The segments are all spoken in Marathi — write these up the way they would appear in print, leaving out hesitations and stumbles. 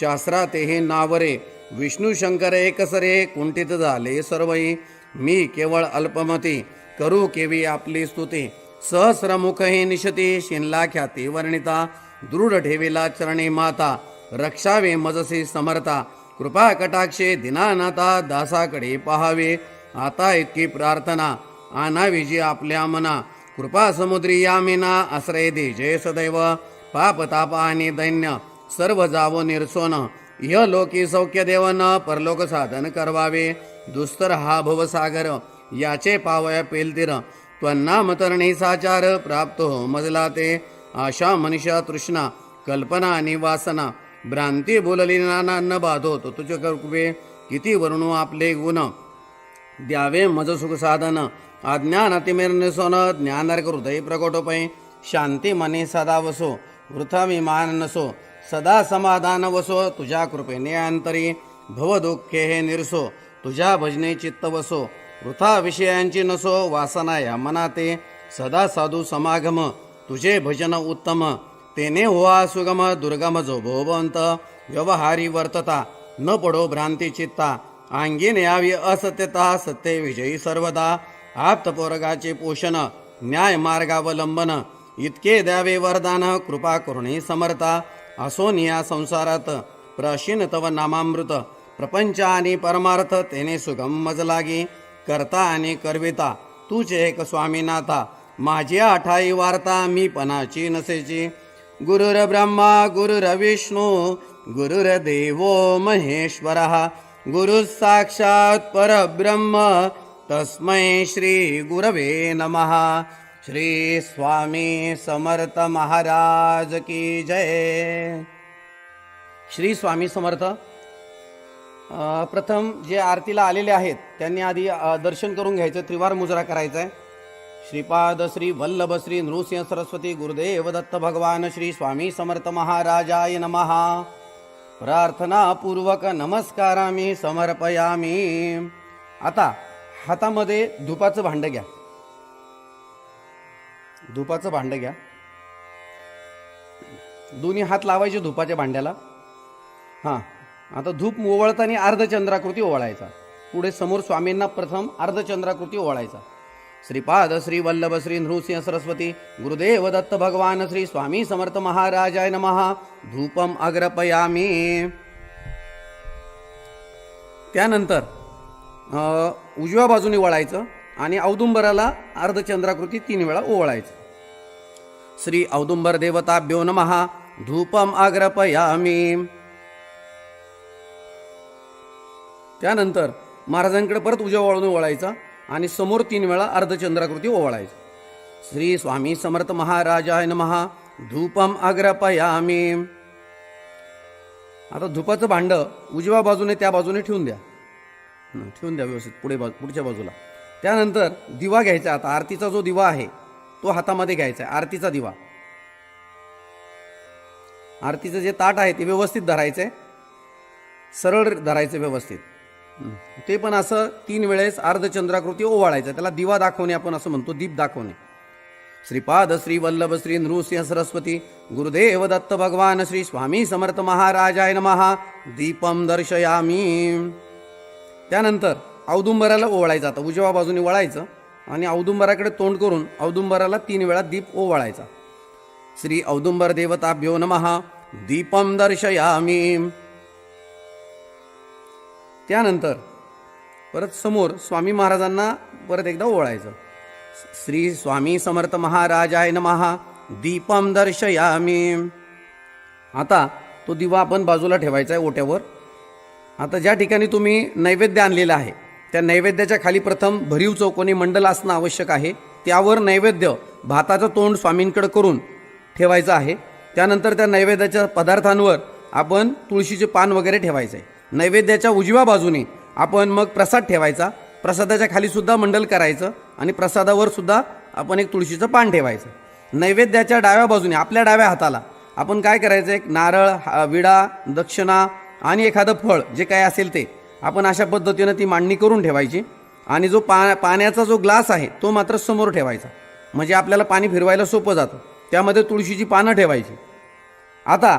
शास्त्रातेही नावरे विष्णू शंकर एकसरे कुंठित झाले सर्वई मी केवळ अल्पमती करू केवी आपली स्तुती सहस्रमुखही निशती शिनला ख्याती वर्णिता दृढ ठेविला चरणी माता रक्षावे मजसी समर्था कृपा कटाक्षे दिनानाथा दासाकडे पहावे आता इतकी प्रार्थना आणावी जी आपल्या मना कृपा समुद्री यामिना आश्रय दे जय सदैव पाप ताप आणि दैन्य सर्व जावो निर्सोन इह लोकी सौख्य देवन परलोक साधन करवावे दुस्तर हा भवसागर याचे पावया पेलतीर त्वन्नाम तरणी साचार प्राप्त हो मजला ते आशा मनुष्या तृष्णा कल्पना आणि वासना भ्रांती बोलली नाना न बाधो तो तुझे कृपे किती वर्णू आपले गुण द्यावे मज सुख साधन अज्ञान अतिमिर्निसोन ज्ञानार्क हृदय प्रकटोपै शांती मने सदा वसो वृथा विमान नसो सदा समाधान वसो तुझ्या कृपेने अंतरी भव दुःखे हे निरसो तुझ्या भजने चित्त वसो वृथा विषयांची नसो वासना या मनाते सदा साधू समागम तुझे भजन उत्तम तेने होवा सुगम दुर्गम जो भोवंत व्यवहारी वर्तता न पडो भ्रांती चित्ता अंगीन यावी असत्यता सत्य विजयी सर्वदा आप्तपोरगाचे पोषण न्याय मार्गावलंबन इतके द्यावे वरदान कृपा करुणी समर्था असोन या संसारात प्राशीन तव नामामृत प्रपंच आणि परमार्थ तेने सुगम मज लागी करता आणि करविता तूच एक स्वामीनाथा माझी आठाई वार्ता मी पणाची नसेची गुरुर ब्रह्मा गुरुर विष्णू गुरुर देवो महेश्वरः गुरु साक्षात परब्रह्म तस्मै श्री गुरवे नमः श्री स्वामी समर्थ महाराज की जय. श्री स्वामी समर्थ. प्रथम जे आरतीला आलेले आहेत त्यांनी आधी दर्शन करून घ्यायचं, त्रिवार मुजरा करायचा आहे. श्रीपाद श्री वल्लभ श्री नृसिंह सरस्वती गुरुदेव दत्त भगवान श्री स्वामी समर्थ महाराजाय नमः. प्रार्थना पूर्वक नमस्कारामी समर्पयामी. आता हातामध्ये धुपाचं भांड घ्या. धुपाचं भांड घ्या. दोन्ही हात लावायचे धुपाच्या भांड्याला. हां, आता धूप ओवाळताना अर्धचंद्राकृती ओवाळायचा. पुढे समोर स्वामींना प्रथम अर्धचंद्राकृती ओवाळायचा. श्रीपाद श्री वल्लभ श्री नृसिंह सरस्वती गुरुदेव दत्त भगवान श्री स्वामी समर्थ महाराजाय नमः. धूपम अग्रपयामी. त्यानंतर उजव्या बाजूने वळायचं आणि औदुंबराला अर्धचंद्राकृती 3 वेळा ओवाळायचं. श्री औदुंबर देवताभ्यो नमः. धूपम अग्रपयामी. त्यानंतर महाराजांकडे परत उजव्या बाजूने वळायचा आणि समोर 3 वेळा अर्धचंद्राकृती ओवाळायचं. श्री स्वामी समर्थ महाराजाय नमः. धूपम अग्रपयामी. आता धुपाचं भांड उजव्या बाजूने त्या बाजूने ठेवून द्या. व्यवस्थित पुढच्या बाजूला. त्यानंतर दिवा घ्यायचा. आता आरतीचा जो दिवा आहे तो हातामध्ये घ्यायचा आहे. आरतीचा दिवा. आरतीचं जे ताट आहे ते व्यवस्थित धरायचं आहे, सरळ धरायचं व्यवस्थित. ते पण असं 3 वेळेस अर्धचंद्राकृती ओवाळायचं. त्याला दिवा दाखवणे आपण असं म्हणतो, दीप दाखवणे. श्रीपाद श्री वल्लभ श्री नृसिंह सरस्वती गुरुदेव दत्त भगवान श्री स्वामी समर्थ महाराजाय नमः. दीपम दर्शयामी. त्यानंतर औदुंबराला ओवाळायचं. आता उजव्या बाजूने वळायचं आणि औदुंबराकडे तोंड करून औदुंबराला 3 वेळा दीप ओवाळायचा. श्री औदुंबर देवताभ्यो नमः. दीपम दर्शयामी. त्यानंतर परत समोर स्वामी महाराजांना परत एकदा ओवाळायचं. श्री स्वामी समर्थ महाराजाय नमः. दीपम दर्शयामी. आता तो दिवा आपण बाजूला ठेवायचा आहे ओट्यावर. आता ज्या ठिकाणी तुम्ही नैवेद्य आणलेला आहे त्या नैवेद्याच्या खाली प्रथम भरीव चौकोनी मंडल असणं आवश्यक आहे. त्यावर नैवेद्य भाताचं तोंड स्वामींकडे करून ठेवायचं आहे. त्यानंतर त्या नैवेद्याच्या पदार्थांवर आपण तुळशीचे पान वगैरे ठेवायचं आहे. नैवेद्याच्या उजव्या बाजूने आपण मग प्रसाद ठेवायचा. प्रसादाच्या खाली सुद्धा मंडल करायचं आणि प्रसादावर सुद्धा आपण एक तुळशीचं पान ठेवायचं. नैवेद्याच्या डाव्या बाजूने आपल्या डाव्या हाताला आपण काय करायचं, एक नारळ, विडा, दक्षिणा आणि एखादं फळ जे काय असेल ते आपण अशा पद्धतीनं ती मांडणी करून ठेवायची. आणि जो पाण्याचा जो ग्लास आहे तो मात्र समोर ठेवायचा, म्हणजे आपल्याला पाणी फिरवायला सोपं जातं. त्यामध्ये तुळशीची पानं ठेवायची. आता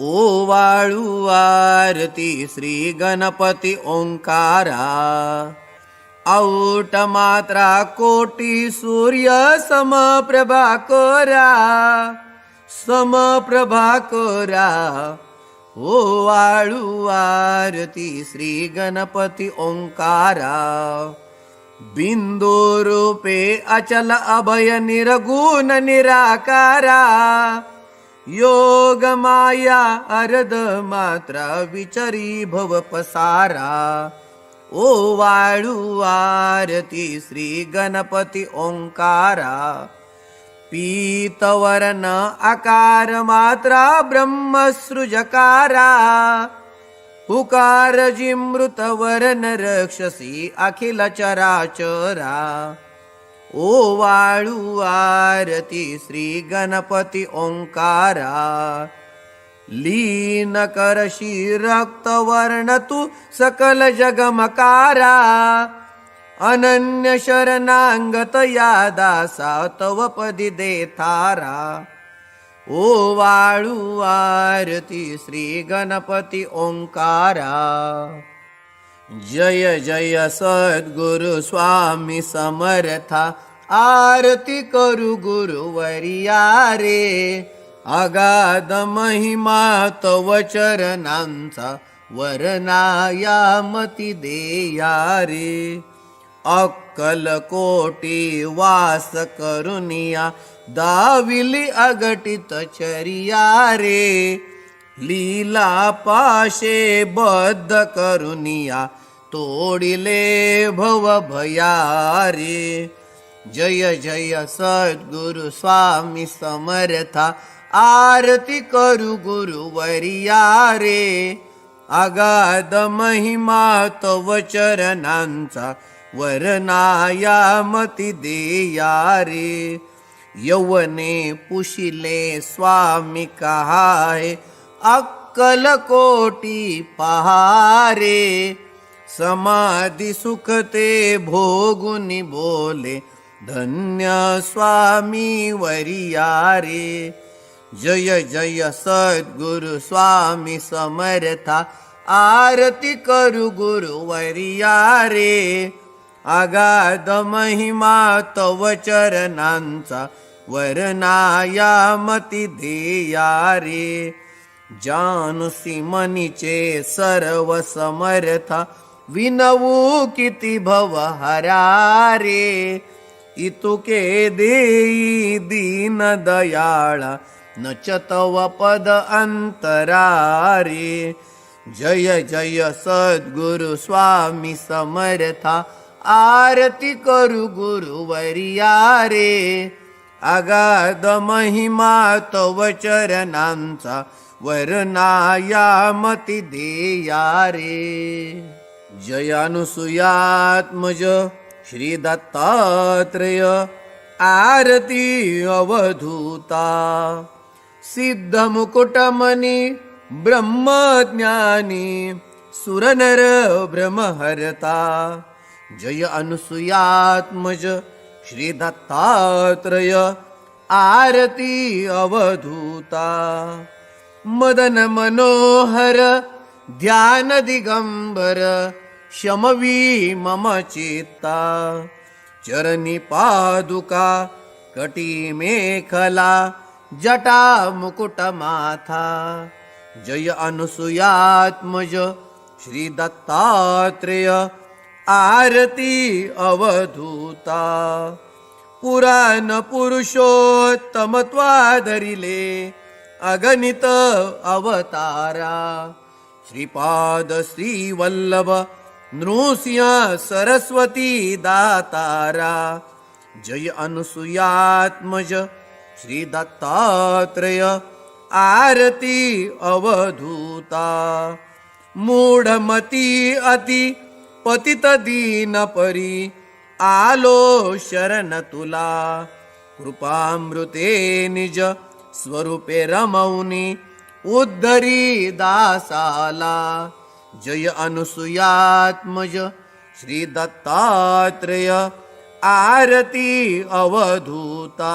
ओवाळू आरती श्री गणपती ओंकारा औट मात्रा कोटी सूर्य समप्रभाकरा समप्रभाकरा ओवाळू आरती श्री गणपती ओंकारा बिंदू रूपे अचल अभय निर्गुण निराकारा योग माया अर्ध मात्रा विचरी भव पसारा ओवाळू आरती श्री गणपती ओंकारा पीतवर्ण आकार मात्रा ब्रह्मसृजकारा हुकार जिमृत वर्ण रक्षसी अखिल चराचरा ओवाळू आरती श्री गणपती ओंकारा लीन करशी रक्तवर्ण तू सकल जगमकारा अनन्य शरणांगत या दासा तव पदी देतारा ओवाळू आरती श्री गणपती ओंकारा जय जय सद्गुरु स्वामी समर्था आरती करू गुरुवर्या रे अगाध महिमा तव चरणांचा वर्णाया मती देया रे अक्कल कोटी वास करुनिया दाविली अगटित चरिया रे लीला पाशे बद्ध करुनिया तोडिले भव भया रे जय जय सद्गुरु स्वामी समर्था आरती करू गुरुवर्या रे अगाध महिमा तव चरणांचा वर्णाया मती देया रे यौवने पुशिले स्वामी कहाय अक्कल कोटी पहारे समाधी सुखते भोगुनी बोले धन्य स्वामी वरिया रे जय जय सद्गुरु स्वामी समर्था आरती करू गुरुवर्या रे अगाध महिमा तव चरणांचा वर्णाया मती देया रे जानुसी मनीचे सर्व समर्था विनवू किती भव हरा रे इतुके देई दीन दयाळा नच तव पद अंतरा रे जय जय सद्गुरु स्वामी समर्था आरती करू गुरुवर्या रे अगाध महिमा तव चरणांचा वर्णाया मती देया रे जय अनुसूयात्मज श्री दत्तात्रेय आरती अवधूता सिद्ध मुकुटमणी ब्रह्मज्ञानी सुरनर ब्रह्महरता जय अनुसूयात्मज श्री दत्तात्रेय आरती अवधूता मदन मनोहर ध्यान दिगंबर शमवी मम चित्ता चरणी पादुका कटी मेखला जटा मुकुट माथा जय अनुसूयात्मज श्री दत्तात्रेय आरती अवधूता पुराण पुरुषोत्तमत्वाधरिले अगणित अवतारा श्रीपाद श्रीवल्लभ नृसिंह सरस्वती दातारा जय अनुसूयात्मज श्री दत्तात्रेय आरती अवधूता मूढमती अति पतित दीन परी आलो शरण तुला कृपामृते निज स्वरूपे रमौनी उद्धरी दासाला जय अनुसूयात्मज श्री दत्तात्रेय आरती अवधूता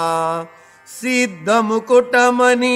सिद्ध मुकुटमणी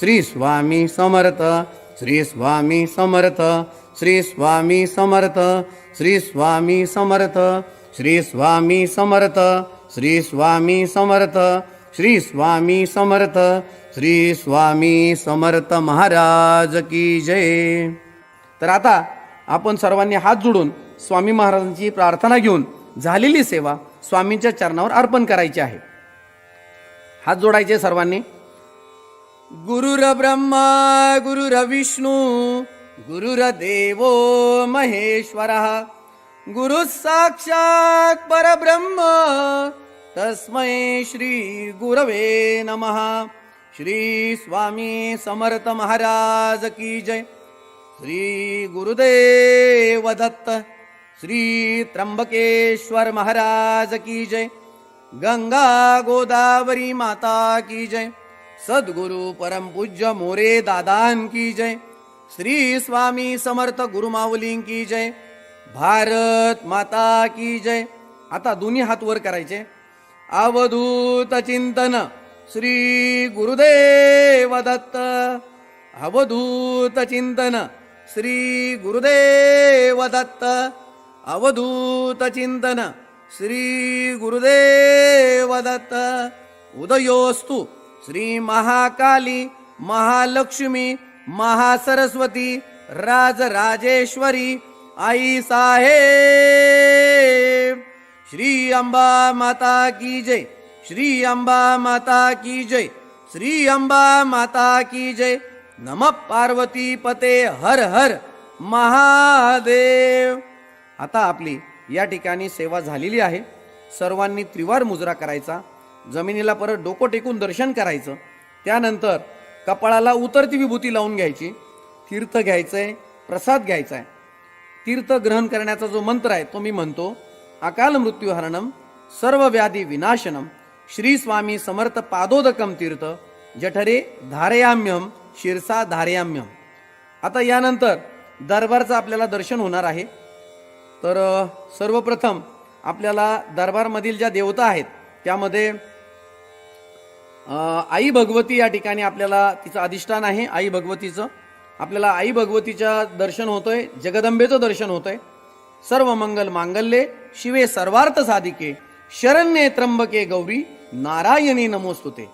श्री स्वामी समर्थ, श्री स्वामी समर्थ, श्री स्वामी समर्थ, श्री स्वामी समर्थ, श्री स्वामी समर्थ, श्री स्वामी समर्थ, श्री स्वामी समर्थ, श्री स्वामी समर्थ महाराज की जय. तर आता आपण सर्वांनी हात जोडून स्वामी महाराजांची प्रार्थना घेऊन झालेली सेवा स्वामींच्या चरणावर अर्पण करायची आहे. हात जोडायचे सर्वांनी. गुरुर ब्रह्मा गुरुर विष्णू गुरुर्देवो महेश्वरः गुरु साक्षात् परब्रह्म तस्मै श्री गुरवे नमः. श्री स्वामी समर्थ महाराज की जय. श्री गुरुदेव दत्त. श्री त्र्यंबकेश्वर महाराज की जय. गंगा गोदावरी माता की जय. सद्गुरु परम पूज्य मोरे दादान की जय. श्री स्वामी समर्थ गुरुमाऊली की जय. भारत माता की जय. आता दोन्ही हात वर करायचे. अवधूत चिंतन श्री गुरुदेव दत्त. अवधूत चिंतन श्री गुरुदेव दत्त. अवधूत चिंतन श्री गुरुदेव दत्त. उदयोस्तु श्री महाकाली महालक्ष्मी महासरस्वती राजराजेश्वरी आई साहेब. श्री अंबा माता की जय. श्री अंबा माता की जय. श्री अंबा माता की जय. नमः पार्वती पते हर हर महादेव. आता आपली या ठिकाणी सेवा झालेली आहे. सर्वांनी त्रिवार मुजरा करायचा. जमिनीला परत डोकं टेकून दर्शन करायचं. त्यानंतर कपाळाला उतरती विभूती लावून घ्यायची. तीर्थ घ्यायचंय, प्रसाद घ्यायचाय. तीर्थ ग्रहण करण्याचा जो मंत्र आहे तो मी म्हणतो. अकाल मृत्युहरणम सर्व व्याधी विनाशनम श्री स्वामी समर्थ पादोदकम तीर्थ जठरे धारयाम्यम शिरसा धारयाम्यम. आता यानंतर दरबारचं आपल्याला दर्शन होणार आहे. तर सर्वप्रथम आपल्याला दरबारमधील ज्या देवता आहेत त्यामध्ये आई भगवती या ठिकाणी आपल्याला तिचं अधिष्ठान आहे. आई भगवतीचं आपल्याला आई भगवतीच्या दर्शन होतंय. जगदंबेचं दर्शन होतंय. सर्व मंगल मांगल्ये शिवे सर्वार्थ साधिके शरण्ये त्र्यंबके गौरी नारायणी नमोस्तुते.